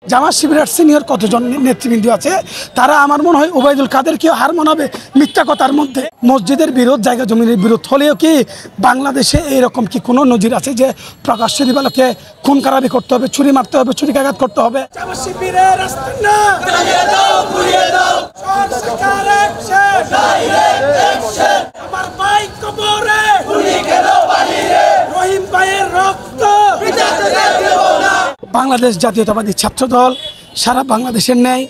জামাত শিবিরের সিনিয়র কতজন নেতৃবৃন্দ আছে, তারা আমার মনে হয় ওবায়দুল কাদেরকেও হার মানাবে মিথ্যা কথার মধ্যে। মসজিদের বিরোধ, জায়গা জমিনের বিরোধ হলেও কি বাংলাদেশে এইরকম কি কোনো নজির আছে যে প্রকাশ্যে দিবালোকে খুন খারাপি করতে হবে, ছুরি মারতে হবে, ছুরিকাঘাত করতে হবে? জামাত শিবিরের আস্তানা জ্বালিয়ে দাও, পুড়িয়ে দাও, সরকার অ্যাকশন, ডাইরেক্ট অ্যাকশন। আমার ভাই কবরে গুলি খেলো বাহিরে, রহিম ভাইয়ের রক্ত বিজাতে দেব না। বাংলাদেশ জাতীয়তাবাদী ছাত্রদল সারা বাংলাদেশের ন্যায়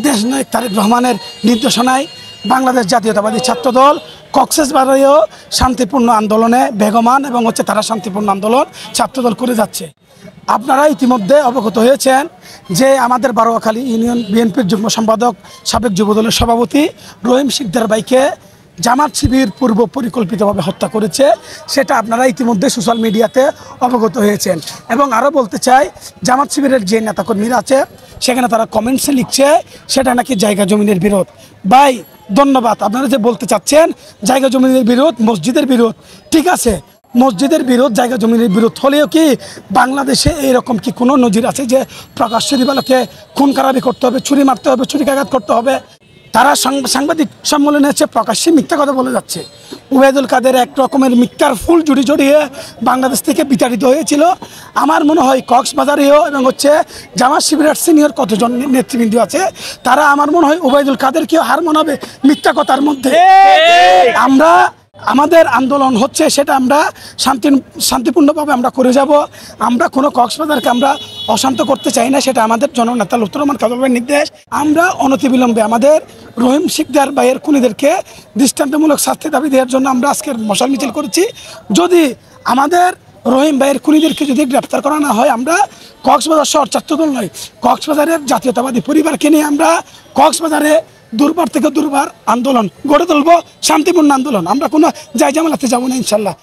দেশনায়ক তারেক রহমানের নির্দেশনায় বাংলাদেশ জাতীয়তাবাদী ছাত্রদল কক্সবাজারেও শান্তিপূর্ণ আন্দোলনে বেগমান এবং তারা শান্তিপূর্ণ আন্দোলন ছাত্রদল করে যাচ্ছে। আপনারা ইতিমধ্যে অবগত হয়েছেন যে আমাদের বারোয়াখালী ইউনিয়ন বিএনপির যুগ্ম সম্পাদক, সাবেক যুবদলের সভাপতি রহিম শিকদার ভাইকে জামাত শিবির পূর্ব পরিকল্পিতভাবে হত্যা করেছে, সেটা আপনারা ইতিমধ্যে সোশ্যাল মিডিয়াতে অবগত হয়েছেন। এবং আরও বলতে চাই, জামাত শিবিরের যে নেতাকর্মীরা আছে সেখানে তারা কমেন্টসে লিখছে সেটা নাকি জায়গা জমিনের বিরোধ। ভাই ধন্যবাদ, আপনারা যে বলতে চাচ্ছেন জায়গা জমিনের বিরোধ, মসজিদের বিরোধ, ঠিক আছে, মসজিদের বিরোধ, জায়গা জমিনের বিরোধ হলেও কি বাংলাদেশে এইরকম কি কোনো নজির আছে যে প্রকাশ্যে দিবালোকে খুন খারাপি করতে হবে, ছুরি মারতে হবে, ছুরিকাঘাত করতে হবে? তারা সাংবাদিক সম্মেলনে হচ্ছে প্রকাশ্যে মিথ্যা কথা বলে যাচ্ছে। ওবায়দুল কাদের এক রকমের মিথ্যার ফুল জড়িয়ে বাংলাদেশ থেকে বিতাড়িত হয়েছিল। আমার মনে হয় কক্সবাজারেও এবং জামাত শিবিরের সিনিয়র কতজন নেতৃবৃন্দ আছে, তারা আমার মনে হয় ওবায়দুল কাদেরকেও হার মানাবে মিথ্যা কথার মধ্যে। আমরা আমাদের আন্দোলন হচ্ছে সেটা আমরা শান্তিপূর্ণভাবে আমরা করে যাব। আমরা কোনো কক্সবাজারকে আমরা অশান্ত করতে চাই না, সেটা আমাদের জননেতা লুৎফর রহমান কাজলের নির্দেশ। আমরা অনতিবিলম্বে আমাদের রহিম শিকদার ভাইয়ের খুনিদেরকে দৃষ্টান্তমূলক শাস্তি দাবি দেওয়ার জন্য আমরা আজকের মশাল মিছিল করেছি। যদি আমাদের রহিম ভাইয়ের খুনিদেরকে যদি গ্রেপ্তার করা না হয়, আমরা কক্সবাজার শহর ছাত্রদল নয়, কক্সবাজারের জাতীয়তাবাদী পরিবারকে নিয়ে আমরা কক্সবাজারে দুর্বার থেকে দুর্বার আন্দোলন গড়ে তুলব, শান্তিপূর্ণ আন্দোলন। আমরা কোনো জায়জামেলাতে যাবো না ইনশাল্লাহ।